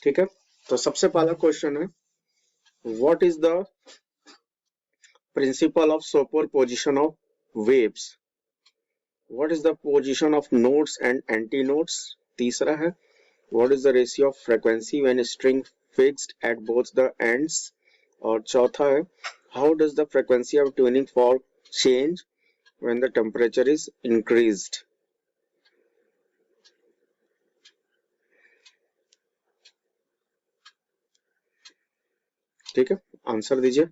ठीक है। तो सबसे पहला क्वेश्चन है, what is the principle of superposition of waves? What is the position of nodes and anti nodes? तीसरा है, what is the ratio of frequency when string fixed at both the ends? और चौथा है, how does the frequency of tuning fork change when the temperature is increased? ठीक है, answer दीजिए।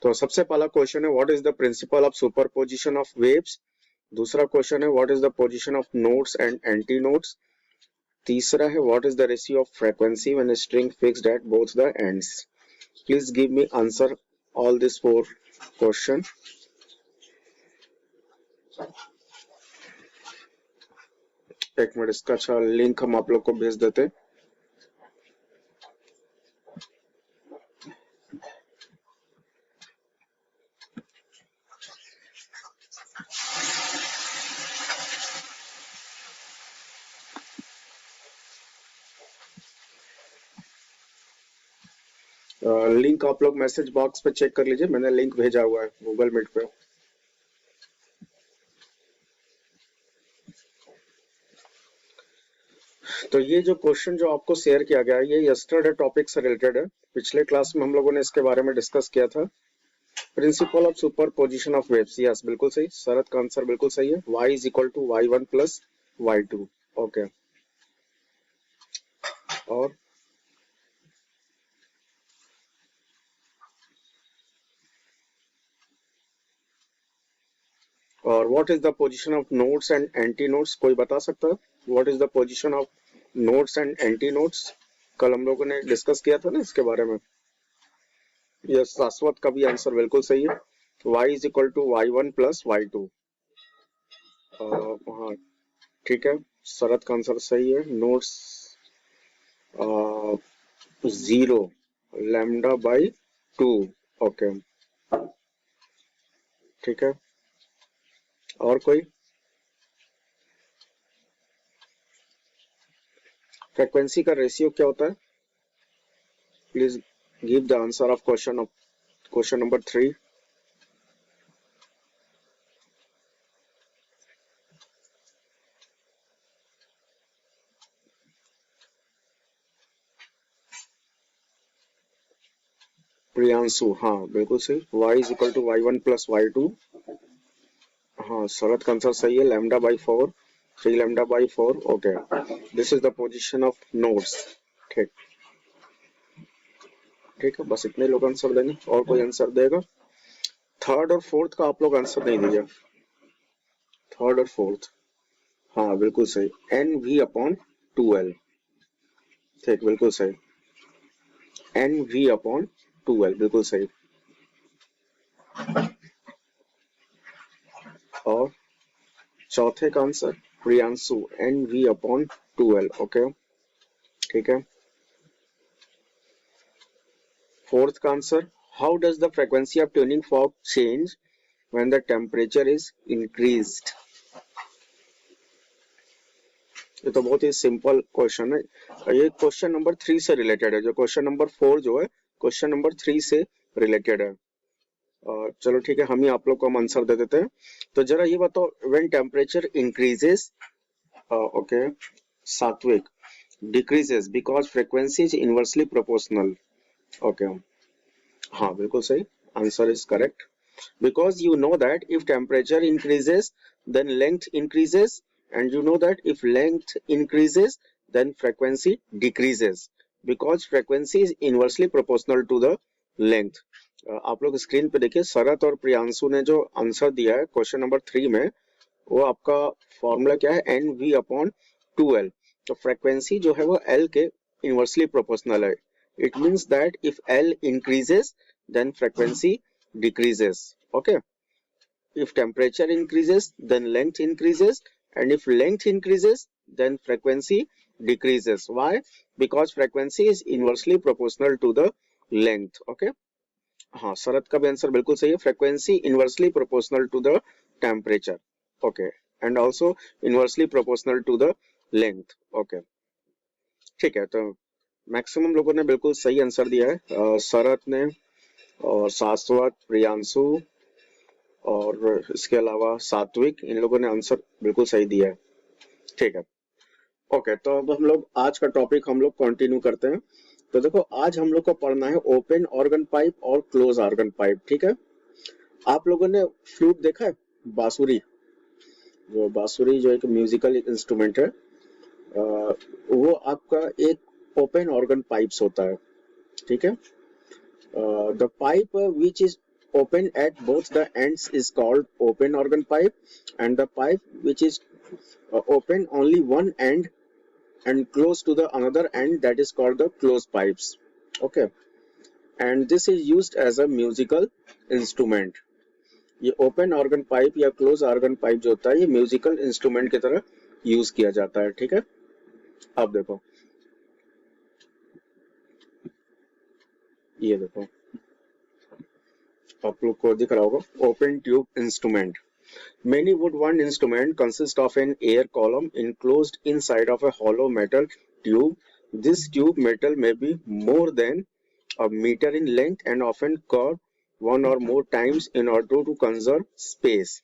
तो सबसे पहला क्वेश्चन है, what is the principle of superposition of waves? दूसरा क्वेश्चन है, what is the position of nodes and anti nodes? तीसरा है, what is the ratio of frequency when a string fixed at both the ends? Please give me answer all these four question. एक minute, इसका अच्छा link हम आप लोग को भेज देते हैं। लिंक आप लोग मैसेज बॉक्स पे चेक कर लीजिए, मैंने लिंक भेजा हुआ है गूगल मीट पे। तो ये जो क्वेश्चन जो आपको शेयर किया गया है, ये यस्टरडे टॉपिक से रिलेटेड है। पिछले क्लास में हम लोगों ने इसके बारे में डिस्कस किया था। Principle of superposition of waves, yes बिल्कुल सही, शरत का आंसर बिल्कुल सही है। y is equal to y1 plus y2। Okay, और what is the position of nodes and antinodes? कोई बता सकता है what is the position of nodes and antinodes? कल हम लोगों ने डिस्कस किया था ना इसके बारे में। यस, शाश्वत का भी आंसर बिल्कुल सही है, y is equal to y1 plus y2। हाँ ठीक है, शरत का आंसर सही है। Nodes 0 lambda by 2। ओके ठीक है, और कोई? फ्रीक्वेंसी का रेशियो क्या होता है? Please give the answer of question number 3। Priyanshu, हाँ बिल्कुल सही, y is equal to y1 plus y2। हाँ, शरत का आंसर सही है, lambda by 4, 3 lambda by 4। Okay, this is the position of nodes. ठीक ठीक है, बस इतने लोग आंसर देंगे, और कोई आंसर देगा? थर्ड और फोर्थ का आप लोग आंसर नहीं दिया। थर्ड और फोर्थ, हाँ बिल्कुल सही, एन वी अपॉन 2l। ठीक, बिल्कुल सही, एन वी अपॉन 2l, बिल्कुल सही। और चौथे का answer Priyanshu, n v upon 2l। Okay ठीक है। फोर्थ का answer, how does the frequency of tuning fork change when the temperature is increased? ये तो बहुत ही सिंपल क्वेश्चन है, ये क्वेश्चन नंबर 3 से रिलेटेड है। जो क्वेश्चन नंबर 4 जो है, क्वेश्चन नंबर 3 से रिलेटेड है। चलो ठीक है, हम ही आप लोग को हम आंसर दे देते हैं। तो जरा ये बताओ, व्हेन टेम्परेचर इंक्रीजेस, ओके, सात्विक, decreases because frequency is inversely proportional. Okay, हाँ बिल्कुल सही, answer is correct. Because you know that if temperature increases, then length increases, and you know that if length increases, then frequency decreases, because frequency is inversely proportional to the length. आप लोग screen पे देखिए, शरत और प्रियांशु ने जो answer दिया है question number 3 में, वो आपका फॉर्मूला क्या है? N v upon 2l। तो फ्रीक्वेंसी जो है वो l के इनवर्सली प्रोपोर्शनल है। It means that if l increases, then frequency decreases. Okay, if temperature increases, then length increases, and if length increases, then frequency decreases. Why? Because frequency is inversely proportional to the length. Okay. हाँ, शरद का भी answer बिल्कुल सही है. Frequency inversely proportional to the temperature. Okay. And also inversely proportional to the length. Okay, ठीक है. तो maximum लोगों ने बिल्कुल सही आंसर दिया है. शरद ने और शाश्वत, प्रियांशु और इसके अलावा सात्विक, इन लोगों ने आंसर बिल्कुल सही दिया है. ठीक है. ओके, तो अब हम लोग आज का टॉपिक हम लोग कंटिन्यू करते हैं. तो देखो, आज हम लोग को पढ़ना है ओपन ऑर्गन पाइप और क्लोज ऑर्गन पाइप. ठीक है. आप लोगों ने फ्लूट देखा है? बांसुरी, जो एक म्यूजिकल इंस्ट्रूमेंट है, वो आपका एक ओपन ऑर्गन पाइप्स होता है. ठीक है. The pipe which is open at both the ends is called open organ pipe, and the pipe which is open only one end and close to the another end, that is called the closed pipes. Okay, and this is used as a musical instrument. ये open organ pipe या close organ pipe जो होता है, ये musical instrument की तरह use किया जाता है. ठीक है. अब देखो, ये देखो, आप लोग को दिख रहा होगा open tube instrument. Many woodwind instruments consist of an air column enclosed inside of a hollow metal tube. This tube metal may be more than a meter in length and often curved one or more times in order to conserve space.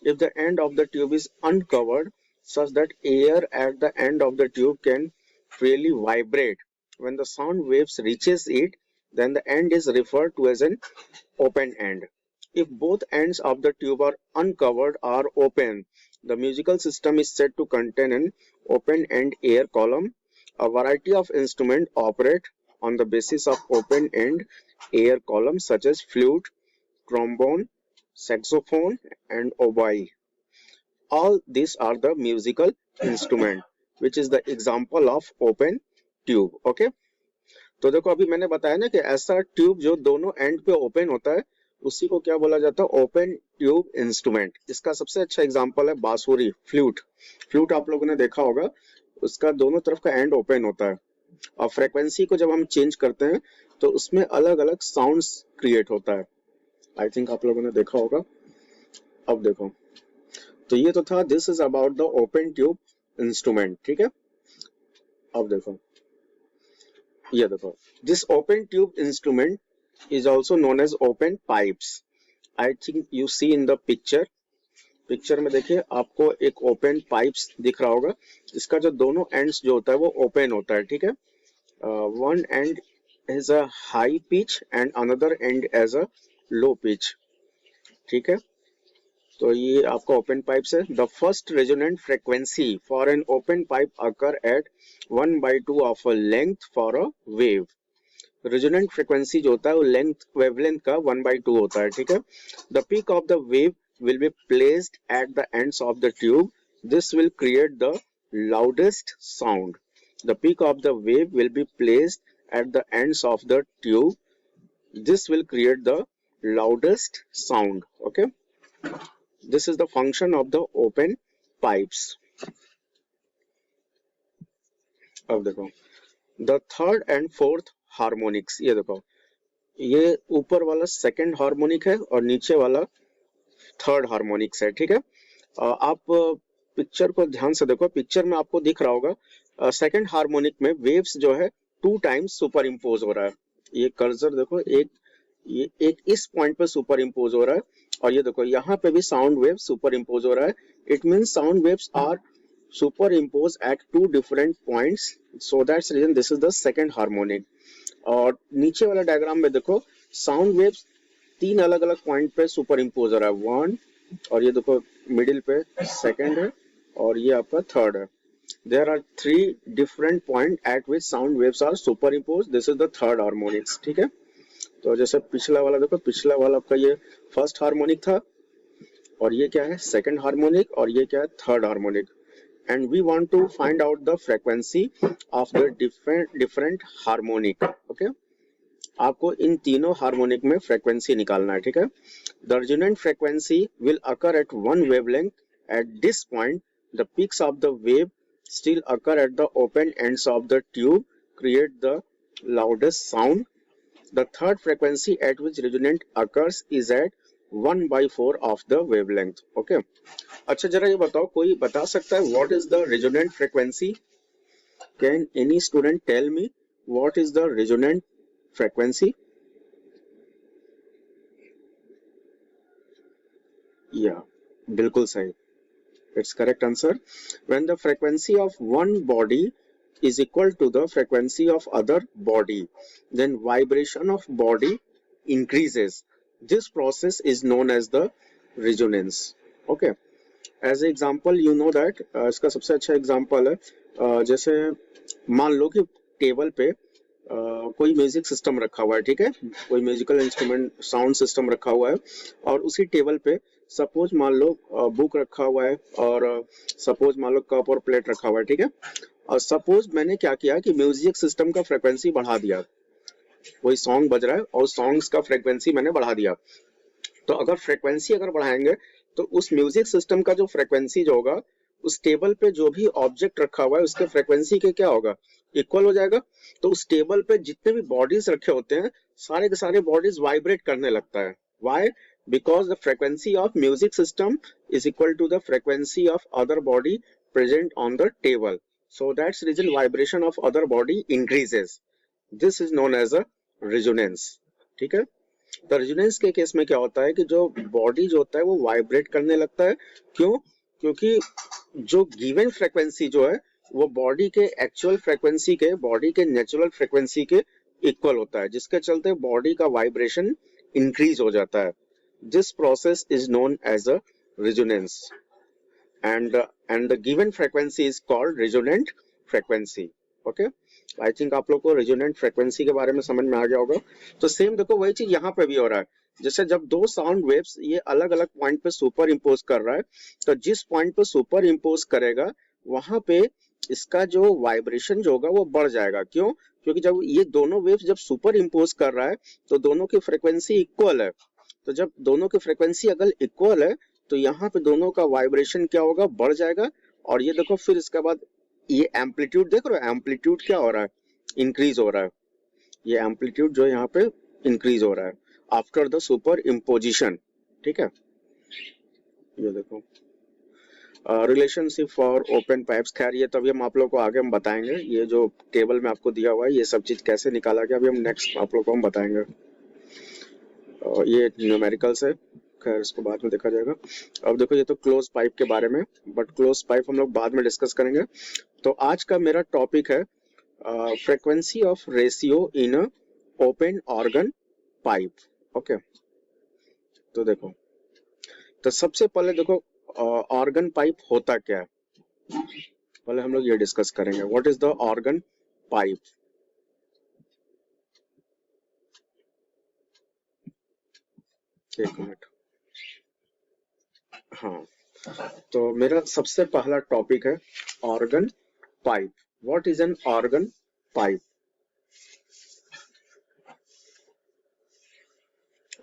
If the end of the tube is uncovered, such that air at the end of the tube can freely vibrate when the sound waves reaches it, then the end is referred to as an open end. If both ends of the tube are uncovered or open, the musical system is said to contain an open-end air column. A variety of instruments operate on the basis of open-end air columns such as flute, trombone, saxophone, and oboe. All these are the musical instrument, which is the example of open tube. Okay? तो देखो, अभी मैंने बताया ना कि ऐसा tube जो दोनों एंड पे ओपन होता है, उसी को क्या बोला जाता है? Open tube instrument. इसका सबसे अच्छा एग्जांपल है बांसुरी, फ्लूट. फ्लूट आप लोगों ने देखा होगा, उसका दोनों तरफ का एंड ओपन होता है, और फ्रीक्वेंसी को जब हम चेंज करते हैं तो उसमें अलग अलग साउंड्स क्रिएट होता है. आई थिंक आप लोगों ने देखा होगा. अब देखो, तो ये तो था, this is about the open tube instrument. ठीक है. अब देखो, ये देखो, this open tube instrument is also known as open pipes. I think you see in the picture. Picture में देखिए, आपको एक ओपन पाइप्स दिख रहा होगा. इसका जो दोनों एंड्स जो होता है वो ओपन होता है. ठीक है. One and is a high pitch and another end as a low pitch. ठीक है. तो ये आपका ओपन पाइप्स है. The first resonant frequency for an open pipe occur at 1/2 of a length for a wave. Resonant frequency जो होता है वो वेवलेंथ का 1/2 होता है. ठीक है. The peak of the wave will be placed at the ends of the tube. This will create the loudest sound. The peak of the wave will be placed at the ends of the tube. This will create the loudest sound. Okay. This is the function of the open pipes. अब देखो, the third and fourth harmonics. ये देखो, ये ऊपर वाला second harmonic है और नीचे वाला थर्ड हार्मोनिक्स है. ठीक है. आप पिक्चर को ध्यान से देखो. पिक्चर में आपको दिख रहा होगा सेकंड हार्मोनिक में वेव्स जो है 2 टाइम्स सुपर इम्पोज हो रहा है. ये कर्सर देखो, एक इस पॉइंट पे सुपर इम्पोज हो रहा है, और ये देखो यहाँ पे भी साउंड वेव सुपर इम्पोज हो रहा है. It means sound waves are superimposed at 2 different points, so that's the reason this is the second harmonic. और नीचे वाला डायग्राम में देखो, साउंड वेव्स 3 अलग अलग पॉइंट पे सुपर इम्पोज हो रहा है. 1, और ये देखो मिडिल पे सेकंड है, और ये आपका थर्ड है. There are 3 different points at which sound waves are superimposed. This is the third harmonics. ठीक है. तो जैसे पिछला वाला देखो, पिछला वाला आपका ये फर्स्ट हार्मोनिक था, और ये क्या है? सेकंड हार्मोनिक, और ये क्या है? Third harmonic. And we want to find out the frequency of the different harmonic. Okay, आपको इन तीनों हार्मोनिक में फ्रीक्वेंसी निकालना है. ठीक है. The resonant frequency will occur at one wavelength. At this point, the peaks of the wave still occur at the open ends of the tube create the loudest sound. The third frequency at which resonance occurs is at 1/4 of the wavelength. Okay. अच्छा जरा ये बताओ, कोई बता सकता है what is the resonant frequency? Can any student tell me what is the resonant frequency? Yeah, बिल्कुल सही. It's correct answer. When the frequency of one body is equal to the frequency of other body, then vibration of body increases. This process is known as the resonance. Okay. As an example, you know that इसका सबसे अच्छा example है जैसे मान लो कि table पे कोई music system रखा हुआ है, ठीक है, कोई म्यूजिकल इंस्ट्रूमेंट साउंड सिस्टम रखा हुआ है और उसी टेबल पे सपोज मान लो बुक रखा हुआ है और सपोज मान लो कप और प्लेट रखा हुआ है, ठीक है, और सपोज मैंने क्या किया कि म्यूजिक सिस्टम का फ्रिक्वेंसी बढ़ा दिया, कोई सॉन्ग बज रहा है और सॉन्ग्स का फ्रिक्वेंसी मैंने बढ़ा दिया, तो अगर फ्रिक्वेंसी अगर बढ़ाएंगे तो उस म्यूजिक सिस्टम का जो फ्रिक्वेंसी जो होगा उस टेबल पे जो भी ऑब्जेक्ट रखा हुआ है उसके फ्रिक्वेंसी के क्या होगा, इक्वल हो जाएगा. तो उस टेबल पे जितने भी बॉडीज रखे होते हैं सारे के सारे बॉडीज वाइब्रेट करने लगता है. Why? Because the frequency of music system is equal to the frequency of other body present on the table. So that's reason vibration of other body increases. This is known as a resonance. ठीक है. तो resonance के case में क्या होता है कि जो बॉडी जो होता है वो वाइब्रेट करने लगता है. क्यों? क्योंकि जो गिवन फ्रीक्वेंसी जो है वो बॉडी के एक्चुअल फ्रीक्वेंसी के, बॉडी के नेचुरल फ्रीक्वेंसी के इक्वल होता है, जिसके चलते बॉडी का वाइब्रेशन इंक्रीज हो जाता है. This process is known as a resonance and the given frequency is called resonant frequency. Okay. I think आप लोग को रेजोनेंट फ्रीक्वेंसी के बारे में समझ में आ गया होगा. तो सेम देखो वही चीज यहाँ पे भी हो रहा है. जैसे जब दो साउंड वेव्स ये अलग अलग पॉइंट पे सुपर इम्पोज कर रहा है, तो जिस पॉइंट पे सुपर इम्पोज करेगा वहां पे इसका जो वाइब्रेशन जो होगा वो बढ़ जाएगा. क्यों? क्योंकि जब ये दोनों वेव्स जब सुपर इम्पोज कर रहा है तो दोनों की फ्रिक्वेंसी इक्वल है. तो जब दोनों की फ्रिक्वेंसी अगर इक्वल है तो यहाँ पे दोनों का वाइब्रेशन क्या होगा, बढ़ जाएगा. और ये देखो फिर इसके बाद ये एम्पलीट्यूड देख रहे हो, एम्पलीट्यूड क्या हो रहा है, इंक्रीज हो रहा है. ये एम्पलीट्यूड जो यहाँ पे इंक्रीज हो रहा है आफ्टर द सुपर इम्पोजिशन. ठीक है. ये देखो रिलेशनशिप फॉर ओपन पाइप्स. खैर ये तभी हम आप लोग को आगे हम बताएंगे. ये जो टेबल में आपको दिया हुआ है ये सब चीज कैसे निकाला गया अभी हम नेक्स्ट आप लोग को हम बताएंगे. ये न्यूमेरिकल्स है, खैर इसको बाद में देखा जाएगा. अब देखो ये तो क्लोज पाइप के बारे में, बट क्लोज पाइप हम लोग बाद में डिस्कस करेंगे. तो आज का मेरा टॉपिक है frequency of ratio in open organ pipe. Okay. तो देखो, तो सबसे पहले देखो ऑर्गन पाइप होता क्या है, पहले हम लोग ये डिस्कस करेंगे. What is the organ pipe. एक मिनट. हाँ, तो मेरा सबसे पहला टॉपिक है organ pipe. What is an organ pipe.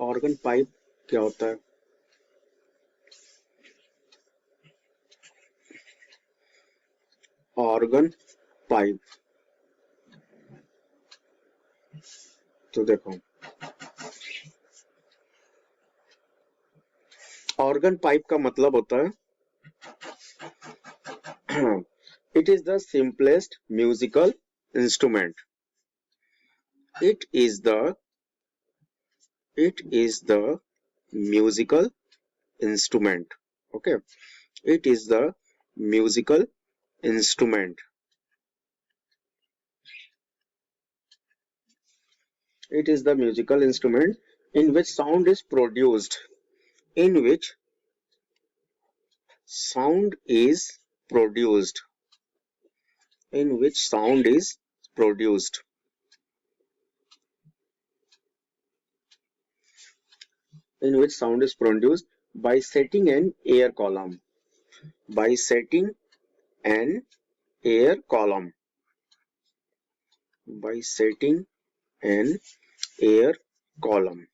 Organ pipe क्या होता है. ऑर्गन पाइप, तो देखो ऑर्गन पाइप का मतलब होता है it is the simplest musical instrument. It is the musical instrument. Okay. It is the musical instrument. It is the musical instrument in which sound is produced. In which sound is produced. In which sound is produced. In which sound is produced by setting an air column. By setting an air column. By setting an air column.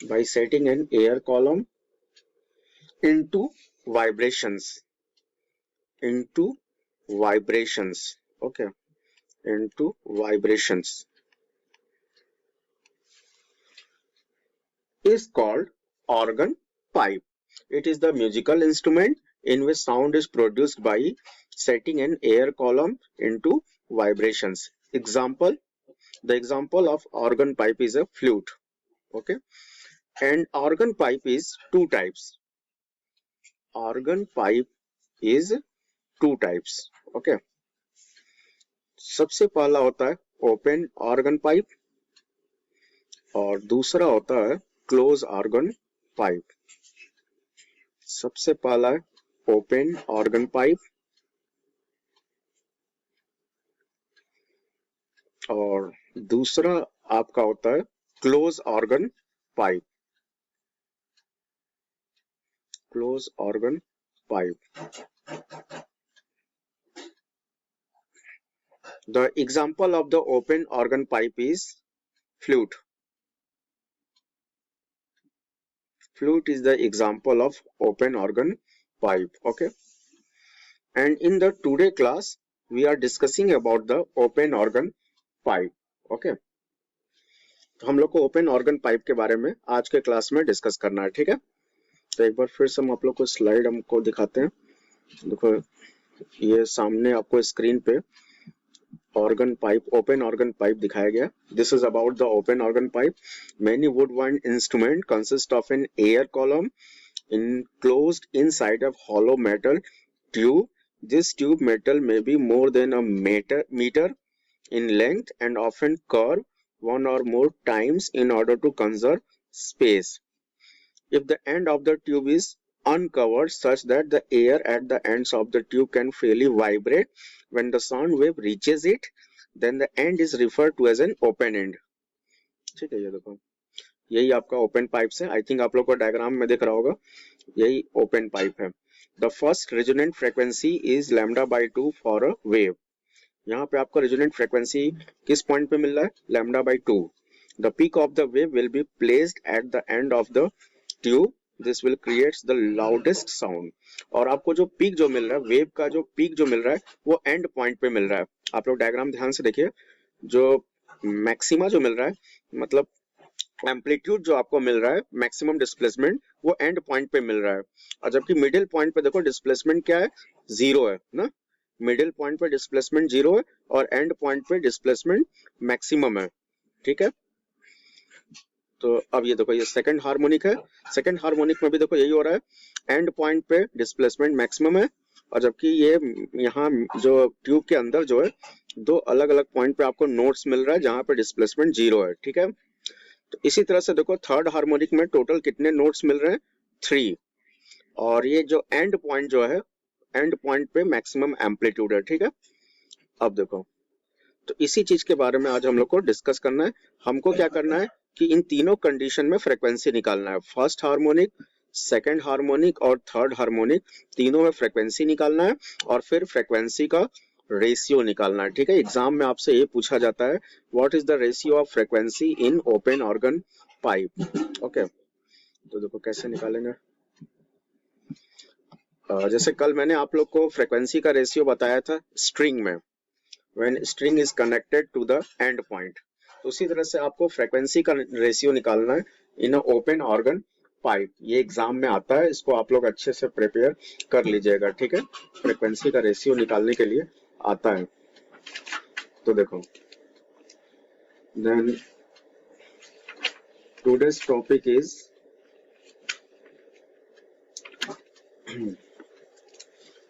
By setting an air column into vibrations, into vibrations, okay, into vibrations, is called organ pipe. It is the musical instrument in which sound is produced by setting an air column into vibrations. Example, the example of organ pipe is a flute, okay. And organ pipe is two types. Organ pipe is two types, okay. सबसे पहला होता है open organ pipe और दूसरा होता है close organ pipe. सबसे पहला है ओपन ऑर्गन पाइप और दूसरा आपका होता है close organ pipe, close organ pipe. The example of the open organ pipe is flute. Flute is the example of open organ pipe, okay. And in the today class we are discussing about the open organ pipe, okay. तो हम लोग को open organ pipe के बारे में आज के class में डिस्कस करना है, ठीक है। तो एक बार फिर से हम आप लोग को स्लाइड हमको दिखाते हैं। देखो ये सामने आपको स्क्रीन पे organ pipe, open organ pipe दिखाया गया। This is about the open organ pipe. Many woodwind instrument consist of an air column enclosed inside a hollow metal tube. This tube metal may be more than a meter in length and often curve one or more times in order to conserve space. If the end of the tube is uncovered such that the air at the ends of the tube can freely vibrate when the sound wave reaches it, then the end is referred to as an open end. ठीक है, ये देखो यही आपका open pipe है। आई think आप लोग को डायग्राम में दिख रहा होगा, यही ओपन पाइप है। The first resonant frequency is lambda by 2 for a wave. यहाँ पे आपको रेजोनेंट फ्रीक्वेंसी किस पॉइंट पे मिल रहा है? Lambda by 2। The peak of the wave will be placed at the end of the tube, this will creates the loudest sound. और आपको जो पीक जो मिल रहा है, वेव का जो पीक जो मिल रहा है वो एंड पॉइंट पे मिल रहा है। आप लोग डायग्राम ध्यान से देखिए, जो मैक्सिमा जो मिल रहा है, मतलब एम्पलीट्यूड जो आपको मिल रहा है, मैक्सिमम डिस्प्लेसमेंट, वो एंड पॉइंट पे मिल रहा है। और जबकि मिडिल पॉइंट पे देखो डिस्प्लेसमेंट क्या है? जीरो है ना। मिडिल पॉइंट पे डिस्प्लेसमेंट जीरो है और एंड पॉइंट पे डिस्प्लेसमेंट मैक्सिमम है, ठीक है। तो अब ये देखो ये सेकंड हार्मोनिक है। सेकंड हार्मोनिक में भी देखो यही हो रहा है, एंड पॉइंट पे डिस्प्लेसमेंट मैक्सिमम है और जबकि ये यहाँ जो ट्यूब के अंदर जो है दो अलग अलग पॉइंट पे आपको नोट्स मिल रहा है जहां पे डिस्प्लेसमेंट जीरो है, ठीक है। तो इसी तरह से देखो थर्ड हार्मोनिक में टोटल कितने नोट्स मिल रहे हैं? 3। और ये जो एंड पॉइंट जो है, एंड पॉइंट पे मैक्सिमम एम्पलीट्यूड है, ठीक है। अब देखो तो इसी चीज के बारे में आज हम लोग को डिस्कस करना है। हमको क्या करना है कि इन तीनों कंडीशन में फ्रीक्वेंसी निकालना है। फर्स्ट हार्मोनिक, सेकंड हार्मोनिक और थर्ड हार्मोनिक, तीनों में फ्रीक्वेंसी निकालना है और फिर फ्रीक्वेंसी का रेशियो निकालना है, ठीक है। एग्जाम में आपसे ये पूछा जाता है, what is the ratio of frequency in open organ pipe, okay. तो देखो कैसे निकालेंगे। जैसे कल मैंने आप लोग को फ्रीक्वेंसी का रेशियो बताया था स्ट्रिंग में, when string is connected to the end point। तो उसी तरह से आपको फ्रीक्वेंसी का रेशियो निकालना है इन ओपन ऑर्गन पाइप। ये एग्जाम में आता है, इसको आप लोग अच्छे से प्रिपेयर कर लीजिएगा, ठीक है। फ्रीक्वेंसी का रेशियो निकालने के लिए आता है। तो देखो then today's topic is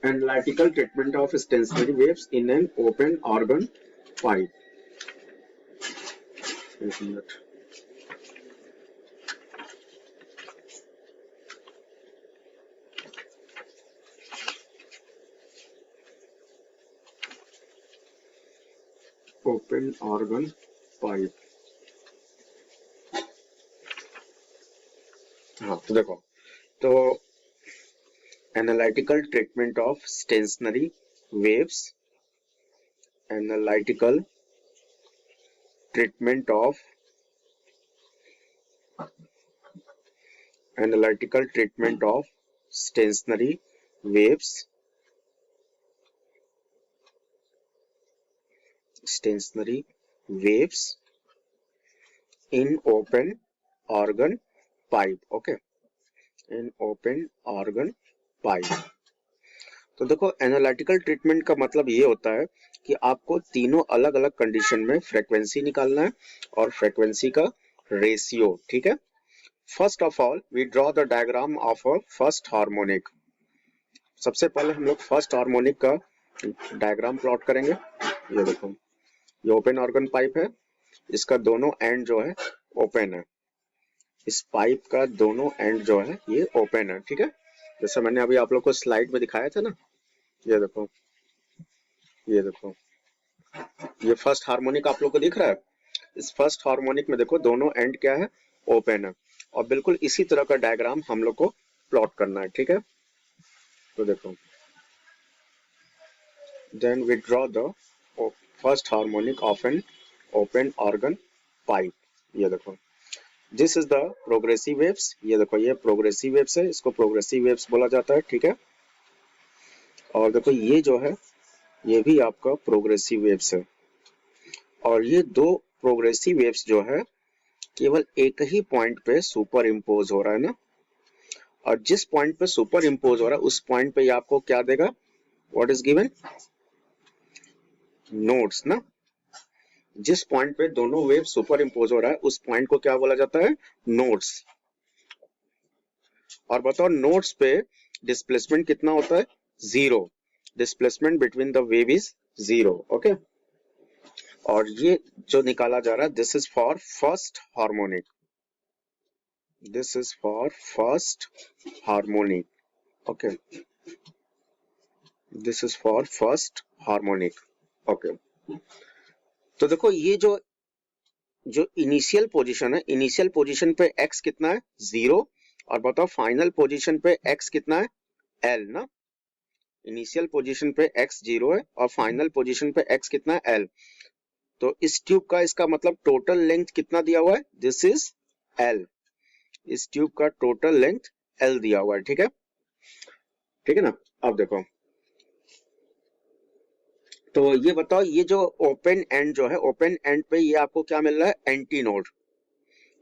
analytical treatment of stationary waves in an open organ pipe। एक मिनट। ओपन ऑर्गन पाइप, हाँ तो देखो तो analytical treatment of stationary waves, analytical treatment of analytical treatment of stationary waves in open organ pipe. Okay, in open organ pipe. तो देखो analytical treatment का मतलब ये होता है कि आपको तीनों अलग अलग कंडीशन में फ्रीक्वेंसी निकालना है और फ्रीक्वेंसी का रेशियो। ठीक है, first of all we draw the diagram of a first harmonic. सबसे पहले हम लोग फर्स्ट हार्मोनिक का डायग्राम प्लॉट करेंगे। ये देखो, ये ओपन ऑर्गन पाइप है, इसका दोनों एंड जो है ओपन है। इस पाइप का दोनों एंड जो है ये ओपन है। ठीक है, जैसे मैंने अभी आप लोग को स्लाइड में दिखाया था ना, ये देखो, ये देखो, ये फर्स्ट हार्मोनिक आप लोग को दिख रहा है। इस फर्स्ट हार्मोनिक में देखो दोनों एंड क्या है, ओपन है। और बिल्कुल इसी तरह का डायग्राम हम लोग को प्लॉट करना है। ठीक है, तो देखो, then we draw the first harmonic of an open organ pipe. ये देखो, this is the progressive waves. ये देखो, ये प्रोग्रेसिव वेव्स है, इसको प्रोग्रेसिव वेव्स बोला जाता है। ठीक है, और देखो ये जो है ये भी आपका प्रोग्रेसिव वेव्स है। और ये दो प्रोग्रेसिव वेव्स जो है केवल एक ही पॉइंट पे सुपर इम्पोज हो रहा है ना, और जिस पॉइंट पे सुपर इम्पोज हो रहा है उस पॉइंट पे ये आपको क्या देगा, व्हाट इज गिवन, नोड्स ना। जिस पॉइंट पे दोनों वेव सुपर इम्पोज हो रहा है उस पॉइंट को क्या बोला जाता है, नोड्स। और बताओ नोड्स पे डिस्प्लेसमेंट कितना होता है, zero. Displacement between the wave is zero. Okay, और ये जो निकाला जा रहा है, this is for first harmonic, this is for first harmonic. Okay, this is for first harmonic. Okay, तो देखो ये जो जो इनिशियल पोजीशन है, इनिशियल पोजीशन पे x कितना है, जीरो। और बताओ फाइनल पोजीशन पे x कितना है, l ना। इनिशियल पोजीशन पे x जीरो है और फाइनल पोजीशन पे x कितना है, l। तो इस ट्यूब का इसका मतलब टोटल लेंथ कितना दिया हुआ है, दिस इज l। इस ट्यूब का टोटल लेंथ l दिया हुआ है। ठीक है, ठीक है ना। अब देखो, तो ये बताओ ये जो ओपन एंड जो है, ओपन एंड पे ये आपको क्या मिल रहा है, एंटी नोड।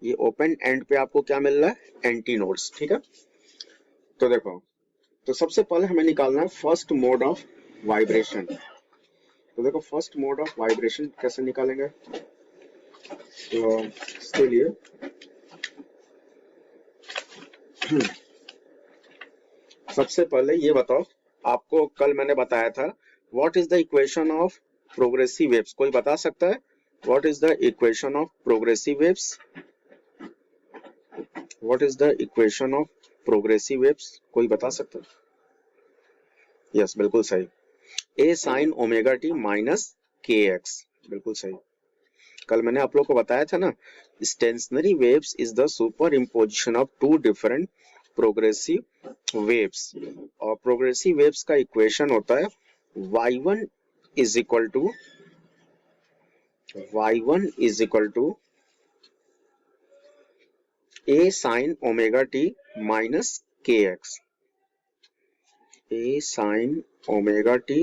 ये ओपन एंड पे आपको क्या मिल रहा है, एंटी नोड्स। ठीक है, तो देखो, तो सबसे पहले हमें निकालना है फर्स्ट मोड ऑफ वाइब्रेशन। तो देखो फर्स्ट मोड ऑफ वाइब्रेशन कैसे निकालेंगे, तो इसके लिए सबसे पहले ये बताओ, आपको कल मैंने बताया था what is the equation of progressive waves. कोई बता सकता है what is the equation of progressive waves, what is the equation of progressive waves, कोई बता सकता है। यस, बिल्कुल सही, ए sine omega t minus k x, बिल्कुल सही। कल मैंने आप लोग को बताया था ना, stationary waves is the superimposition of two different progressive waves. और प्रोग्रेसिव वेव्स का इक्वेशन होता है y1 is equal to a sine omega t minus k x, a sine omega t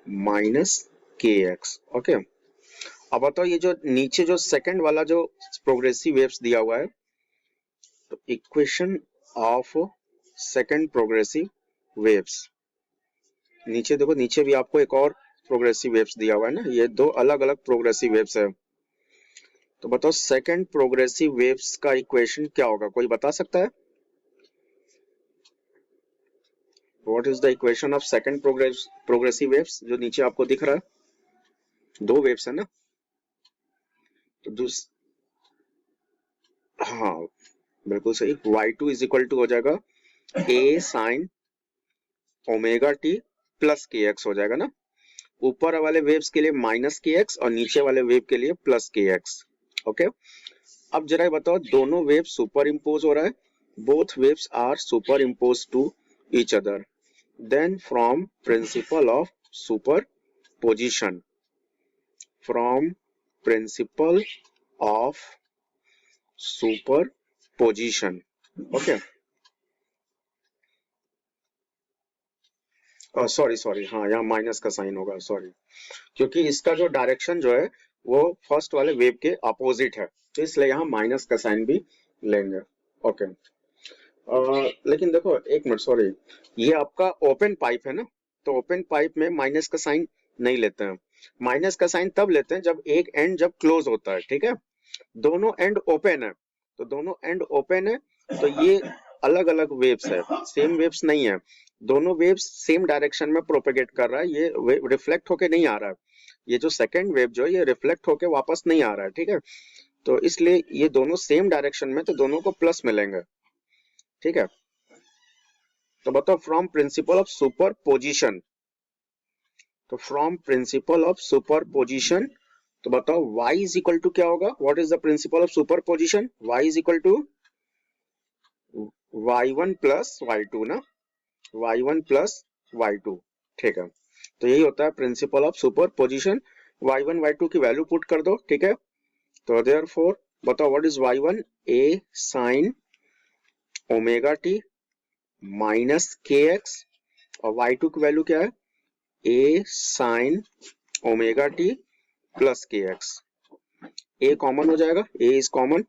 minus k x. Okay, अब बताओ ये जो नीचे जो सेकंड वाला जो प्रोग्रेसिव वेव्स दिया हुआ है, तो equation of second progressive waves, नीचे देखो, नीचे भी आपको एक और प्रोग्रेसिव वेव्स दिया हुआ है ना, ये दो अलग अलग प्रोग्रेसिव वेव्स है। तो बताओ सेकंड प्रोग्रेसिव वेव्स का इक्वेशन क्या होगा, कोई बता सकता है, what is the equation of second progressive waves. जो नीचे आपको दिख रहा है, दो वेव्स है ना, तो हाँ बिल्कुल सही, y2 इज इक्वल टू हो जाएगा a sign omega T plus के एक्स हो जाएगा ना। ऊपर वाले वेव्स के लिए माइनस के एक्स और नीचे वाले वेव के लिए प्लस के एक्स। ओके, अब जरा ये बताओ, दोनों वेव सुपर इम्पोज हो रहा है, both waves are superimpose to each other, then from principle of superposition, from principle of superposition. Okay, sorry sorry, हाँ यहाँ माइनस का साइन होगा, सॉरी, क्योंकि इसका जो डायरेक्शन जो है वो फर्स्ट वाले वेव के अपोजिट है, तो इसलिए यहाँ माइनस का साइन भी लेंगे। ओके। लेकिन देखो एक मिनट, सॉरी, ये आपका ओपन पाइप है ना, तो ओपन पाइप में माइनस का साइन नहीं लेते हैं। माइनस का साइन तब लेते हैं जब एक एंड जब क्लोज होता है, ठीक है। दोनों एंड ओपन है, तो दोनों एंड ओपन है, तो ये अलग अलग वेव्स है, सेम वेव्स नहीं है। दोनों वेव्स सेम डायरेक्शन में प्रोपेगेट कर रहा है, ये रिफ्लेक्ट होके नहीं आ रहा है। ये जो सेकंड वेव जो है ये रिफ्लेक्ट होके वापस नहीं आ रहा है, ठीक है। तो इसलिए ये दोनों सेम डायरेक्शन में, तो दोनों को प्लस मिलेंगे, ठीक है। तो बताओ फ्रॉम प्रिंसिपल ऑफ सुपरपोजिशन, तो फ्रॉम प्रिंसिपल ऑफ सुपरपोजिशन, तो बताओ y इज इक्वल टू क्या होगा, what is the principle of superposition, y is equal to y1 plus y2 ना, y1 प्लस y2, ठीक है। तो यही होता है principal of superposition. y1 y2 की वैल्यू पुट कर दो, ठीक है। तो देयरफॉर बताओ what is y1, a sin omega t minus k x, और y2 की वैल्यू क्या है, a sin omega T plus के एक्स। a कॉमन हो जाएगा, a इज कॉमन,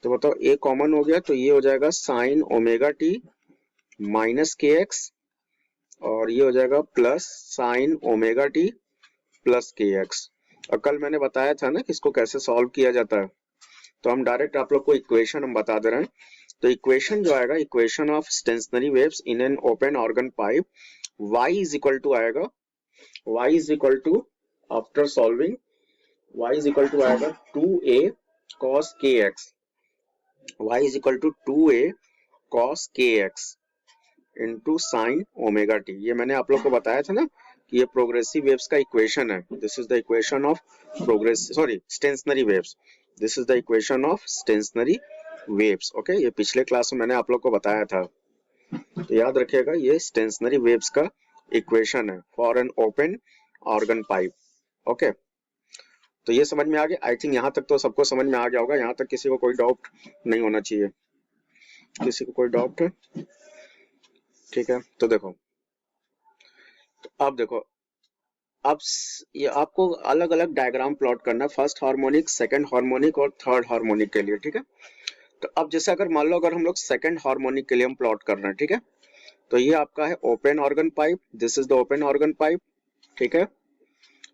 तो बताओ a कॉमन हो गया, तो ये हो जाएगा sin omega t minus k x, और ये हो जाएगा plus sin omega T plus के एक्स। और कल मैंने बताया था ना कि इसको कैसे सॉल्व किया जाता है, तो हम डायरेक्ट आप लोग को इक्वेशन हम बता दे रहे हैं। तो इक्वेशन जो आएगा, equation of stationary waves in an open organ pipe, y is equal to आएगा, y is equal to after solving, y is equal to आएगा 2a cos kx, y is equal to 2a cos kx into sine omega t. ये मैंने आप लोग को बताया था ना कि ये प्रोग्रेसिव वेव्स का इक्वेशन है। This is the equation of progress, sorry, stationery waves. This is the equation of stationary waves. Okay, ये पिछले क्लास में मैंने आप लोग को बताया था, तो याद रखिएगा ये स्टेशनरी वेव्स का इक्वेशन है for an open organ pipe. Okay, तो ये समझ में आ गया। आई थिंक यहाँ तक तो सबको समझ में आ गया होगा, यहाँ तक किसी को कोई डाउट नहीं होना चाहिए। किसी को कोई डाउट है? ठीक है, तो देखो, अब देखो, अब ये आपको अलग अलग डायग्राम प्लॉट करना है, फर्स्ट हार्मोनिक, सेकंड हार्मोनिक और थर्ड हार्मोनिक के लिए, ठीक है। तो अब जैसे अगर मान लो अगर हम लोग सेकंड हार्मोनिक के लिए हम प्लॉट कर रहे हैं, ठीक है, तो ये आपका है open organ pipe, this is the open organ pipe, ठीक है।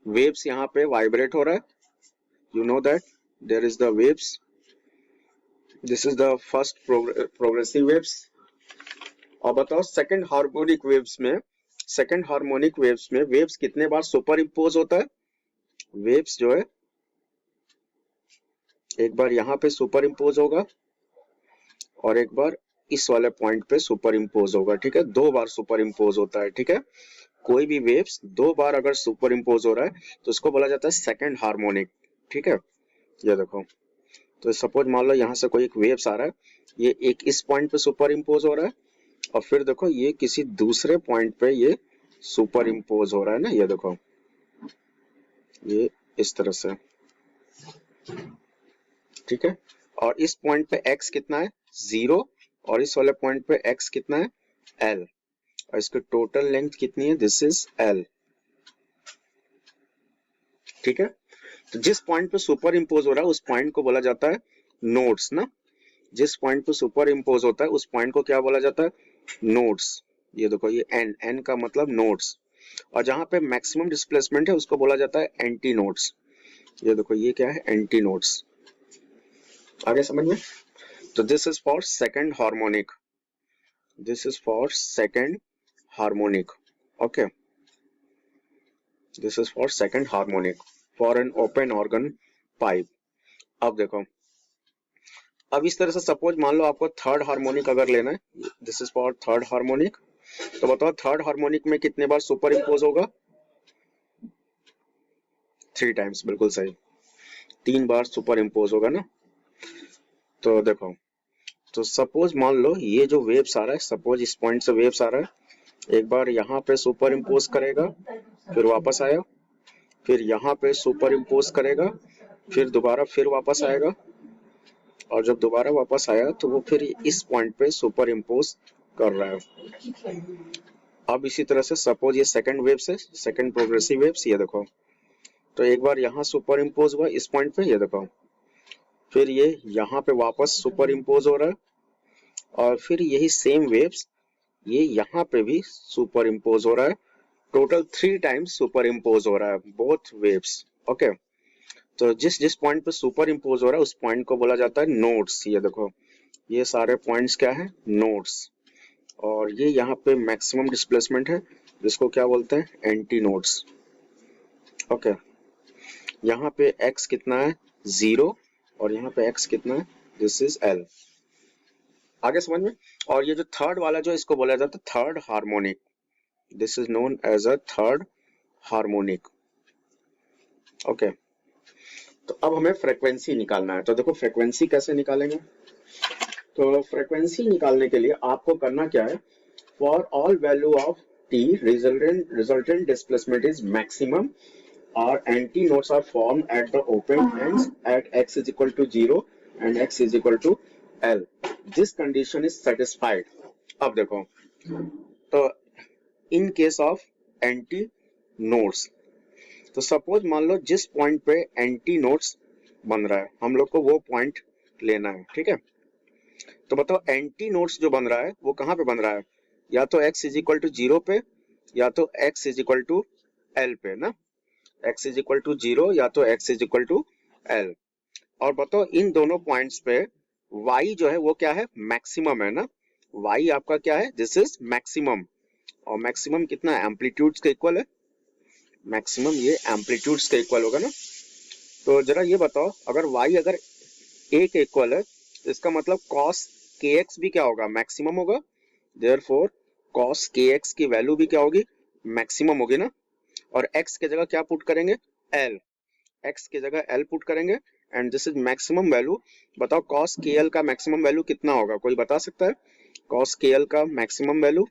वेव्स यहाँ पे वाइब्रेट हो रहा है, you know that there is the waves, this is the first progressive waves. और बताओ सेकंड हार्मोनिक वेव्स में, सेकंड हार्मोनिक वेव्स में वेव्स कितने बार सुपर इम्पोज होता है, वेव्स जो है एक बार यहाँ पे सुपर इम्पोज होगा और एक बार इस वाले पॉइंट पे सुपर इम्पोज होगा, ठीक है। दो बार सुपर इम्पोज होता है, ठीक है। कोई भी वेव्स दो बार अगर सुपर इम्पोज हो रहा है तो उसको बोला जाता है सेकंड हार्मोनिक, ठीक है। ये देखो, तो सपोज मान लो यहाँ से कोई एक वेव्स आ रहा है, ये एक इस पॉइंट पे सुपर इम्पोज हो रहा है, और फिर देखो ये किसी दूसरे पॉइंट पे ये सुपर इम्पोज हो रहा है ना, ये देखो, ये इस तरह से, ठीक है। और इस पॉइंट पे x कितना है, 0, और इस वाले पॉइंट पे x कितना है, l, और इसकी टोटल लेंथ कितनी है, दिस इज l, ठीक है। तो जिस पॉइंट पे सुपर इम्पोज हो रहा है उस पॉइंट को बोला जाता है नोड्स ना, जिस पॉइंट पे सुपर इम्पोज होता है उस पॉइंट को क्या बोला जाता है, नोड्स। ये देखो, ये n का मतलब नोड्स, और जहां पे मैक्सिमम डिस्प्लेसमेंट है उसको बोला जाता है एंटी नोड्स। ये देखो, ये क्या है, एंटी नोड्स। आगे समझ में? तो this is for second harmonic, this is for second harmonic, okay, this is for second harmonic for an open organ pipe. अब देखो, अब इस तरह से सपोज मान लो आपको थर्ड हार्मोनिक अगर लेना है, this is for third harmonic, तो बताओ थर्ड हार्मोनिक में कितने बार सुपर इम्पोज होगा, 3 टाइम्स, बिल्कुल सही, 3 बार सुपर इम्पोज होगा ना। तो देखो, तो सपोज मान लो ये जो वेव्स आ रहा है, सपोज इस पॉइंट से वेव्स आ रहा है, एक बार यहाँ पे सुपर इम्पोज करेगा, फिर वापस आया, फिर यहाँ पे सुपर इम्पोज करेगा, फिर दोबारा फिर वापस आएगा, और जब दोबारा वापस आया तो वो फिर इस पॉइंट पे सुपर इम्पोज कर रहा है। अब इसी तरह से सपोज ये सेकंड वेव से सेकंड प्रोग्रेसिव वेव्स, ये देखो, तो एक बार यहाँ सुपर इम्पोज हुआ इस पॉइंट पे, ये देखो, फिर ये यहाँ पे वापस सुपर इम्पोज हो रहा है, और फिर यही सेम वेव्स ये यहाँ पे भी सुपर इम्पोज हो रहा है। टोटल 3 टाइम्स सुपर इम्पोज हो रहा है बोथ वेव्स। ओके, तो जिस जिस पॉइंट पे सुपर इम्पोज हो रहा है उस पॉइंट को बोला जाता है नोड्स। ये देखो, ये सारे पॉइंट्स क्या है, नोड्स। और ये यहाँ पे मैक्सिमम डिस्प्लेसमेंट है, जिसको क्या बोलते हैं, एंटी नोड्स। ओके, यहाँ पे x कितना है, 0, और यहाँ पे x कितना है, दिस इज l। आगे समझ में। और ये जो थर्ड वाला जो इसको बोला जाता है third harmonic, this is known as a third harmonic. Okay, तो अब हमें फ्रीक्वेंसी निकालना है। तो देखो फ्रीक्वेंसी कैसे निकालेंगे। तो फ्रीक्वेंसी निकालने के लिए आपको करना क्या है, for all value of t resultant displacement is maximum, our anti nodes are formed at the open ends at x is equal to 0 and x is equal to l. This condition is satisfied. अब देखो, तो in case of anti nodes, तो suppose मान लो जिस point पे anti nodes बन रहा है हम लोग को वो पॉइंट लेना है, ठीक है। तो बताओ एंटी नोड्स जो बन रहा है वो कहाँ पे बन रहा है, या तो x इज इक्वल टू 0 पे, या तो x is equal to l पे ना। x इज इक्वल टू 0 या तो x is equal to l। और बताओ इन दोनों पॉइंट्स पे y जो है वो क्या है, मैक्सिमम है ना। y आपका क्या है, दिस इज मैक्सिमम। और मैक्सिमम कितना है, एम्पलीट्यूड्स के इक्वल है। मैक्सिमम ये एम्पलीट्यूड्स के इक्वल होगा ना। तो जरा ये बताओ, अगर y अगर a के इक्वल है तो इसका मतलब cos kx भी क्या होगा, मैक्सिमम होगा। देयरफॉर cos kx की वैल्यू भी क्या होगी, मैक्सिमम होगी ना। और x के जगह क्या पुट करेंगे, l, x के जगह l पुट करेंगे, and this is maximum value. बताओ cos kl का मैक्सिमम वैल्यू कितना होगा, कोई बता सकता है। cos kl का मैक्सिमम वैल्यू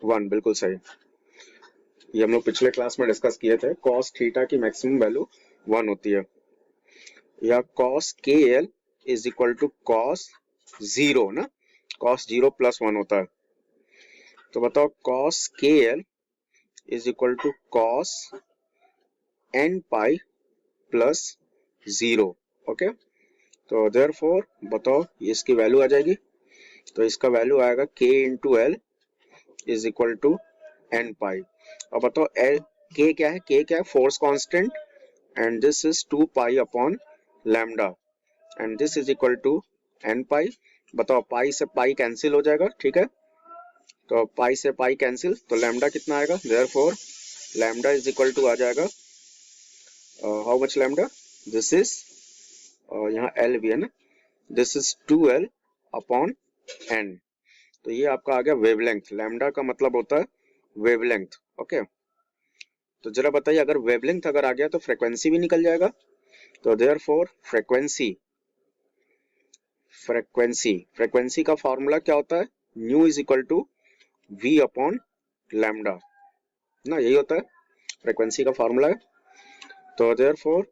1, बिल्कुल सही। ये हम लोग पिछले क्लास में डिस्कस किए थे, cos थीटा की मैक्सिमम वैल्यू 1 होती है। या cos kl is equal to cos 0 ना, cos 0 प्लस 1 होता है। तो बताओ cos kl is equal to cos n pi plus 0। Okay, तो देयरफॉर बताओ ये इसकी वैल्यू आ जाएगी। तो इसका वैल्यू आएगा k into l is equal to n pi. अब बताओ l k क्या है, k क्या है, force constant, and this is 2 pi upon lambda, and this is equal to n pi. बताओ पाई से पाई कैंसिल हो जाएगा, ठीक है। तो पाई से पाई कैंसिल, तो लैम्डा कितना आएगा, therefore lambda is equal to आ जाएगा how much lambda, this is यहाँ l भी है ना, this is 2l upon n। तो ये आपका आ गया वेवलेंथ। लैम्डा का मतलब होता है वेवलेंथ। ओके, तो जरा बताइए अगर वेवलेंथ अगर आ गया तो फ्रीक्वेंसी भी निकल जाएगा। तो देयरफॉर फ्रीक्वेंसी का फॉर्मूला क्या होता है, nu is equal to v upon lambda ना, यही होता है फ्रीक्वेंसी का फॉर्मूला है। तो therefore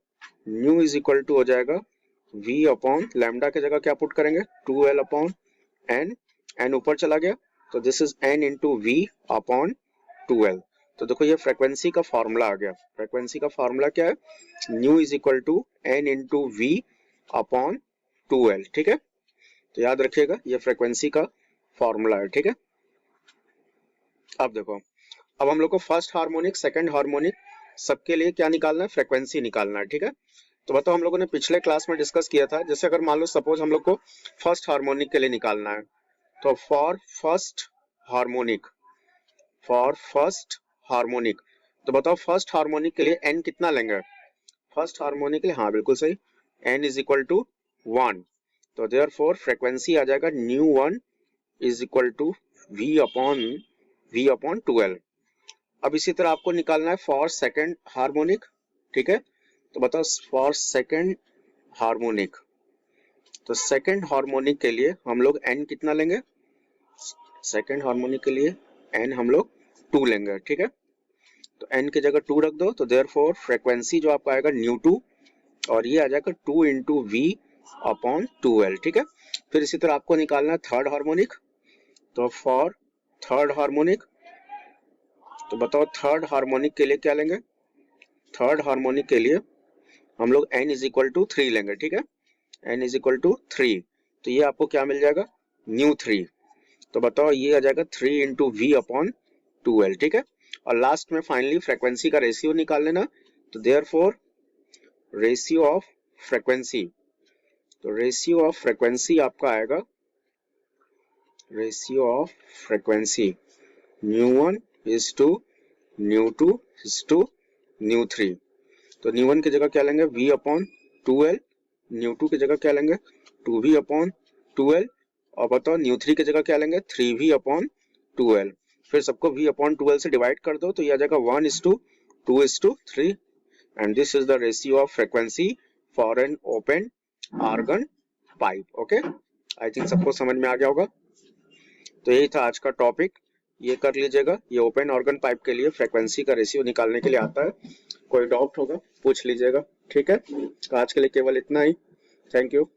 nu is equal to हो जाएगा v अपॉन लैम्डा के जगह क्या पुट करेंगे, 2l अपॉन n, n ऊपर चला गया तो this is n into v upon 2l। तो देखो ये फ्रीक्वेंसी का फॉर्मूला आ गया। फ्रीक्वेंसी का फॉर्मूला क्या है, nu is equal to n into v upon 2l, ठीक है। तो याद रखिएगा ये फ्रीक्वेंसी का फॉर्मूला है, ठीक है। अब देखो, अब हम लोग को फर्स्ट हार्मोनिक सेकंड हार्मोनिक सबके लिए क्या निकालना है, फ्रीक्वेंसी निकालना है, ठीक है। तो बताओ हम लोगों ने पिछले क्लास में डिस्कस किया था, जैसे अगर मान लो सपोज हम लोग को फर्स्ट हार्मोनिक के लिए निकालना है, तो फॉर फर्स्ट हार्मोनिक, तो बताओ फर्स्ट हार्मोनिक के लिए n कितना लेंगे, फर्स्ट हार्मोनिक के लिए, हाँ बिल्कुल सही, n इज इक्वल टू 1। तो देयरफॉर फ्रीक्वेंसी आ जाएगा nu 1 is equal to v upon 2l। अब इसी तरह आपको निकालना है फॉर सेकंड हार्मोनिक, ठीक है। तो बताओ फॉर सेकंड हार्मोनिक, तो सेकंड हार्मोनिक के लिए हम लोग n कितना लेंगे, सेकंड हार्मोनिक के लिए n हम लोग 2 लेंगे, ठीक है। तो n की जगह 2 रख दो, तो देयरफॉर फ्रीक्वेंसी जो आपका आएगा न्यू 2, और ये आ जाएगा 2 इंटू v अपॉन 2l, ठीक है। फिर इसी तरह आपको निकालना है थर्ड हार्मोनिक, तो फॉर थर्ड हार्मोनिक, तो बताओ थर्ड हार्मोनिक के लिए क्या लेंगे? थर्ड हार्मोनिक के लिए हम लोग n इज इक्वल टू 3 लेंगे, ठीक है, n इज इक्वल टू 3। तो ये आपको क्या मिल जाएगा? न्यू 3। तो बताओ ये आ जाएगा 3 इंटू वी अपॉन 2l, ठीक है। और लास्ट में फाइनली फ्रीक्वेंसी का रेशियो निकाल लेना। तो देयरफॉर रेशियो ऑफ फ्रीक्वेंसी, तो रेशियो ऑफ फ्रीक्वेंसी आपका आएगा, ratio of frequency nu 1 is to nu 2 is to nu 3। तो न्यू 1 की जगह क्या लेंगे? v upon 2l। न्यू 2 की जगह क्या लेंगे? 2v upon 2l। और बताओ न्यू 3 की जगह क्या लेंगे? 3v upon 2l। फिर सबको v अपॉन 2l से डिवाइड कर दो, तो ये आ जाएगा 1 is to 2 is to 3। And this is the ratio of frequency for an open organ pipe. Okay, I think सबको समझ में आ गया होगा। तो यही था आज का टॉपिक, ये कर लीजिएगा। ये ओपन ऑर्गन पाइप के लिए फ्रीक्वेंसी का रेशियो निकालने के लिए आता है। कोई डाउट होगा पूछ लीजिएगा, ठीक है। तो आज के लिए केवल इतना ही। Thank you.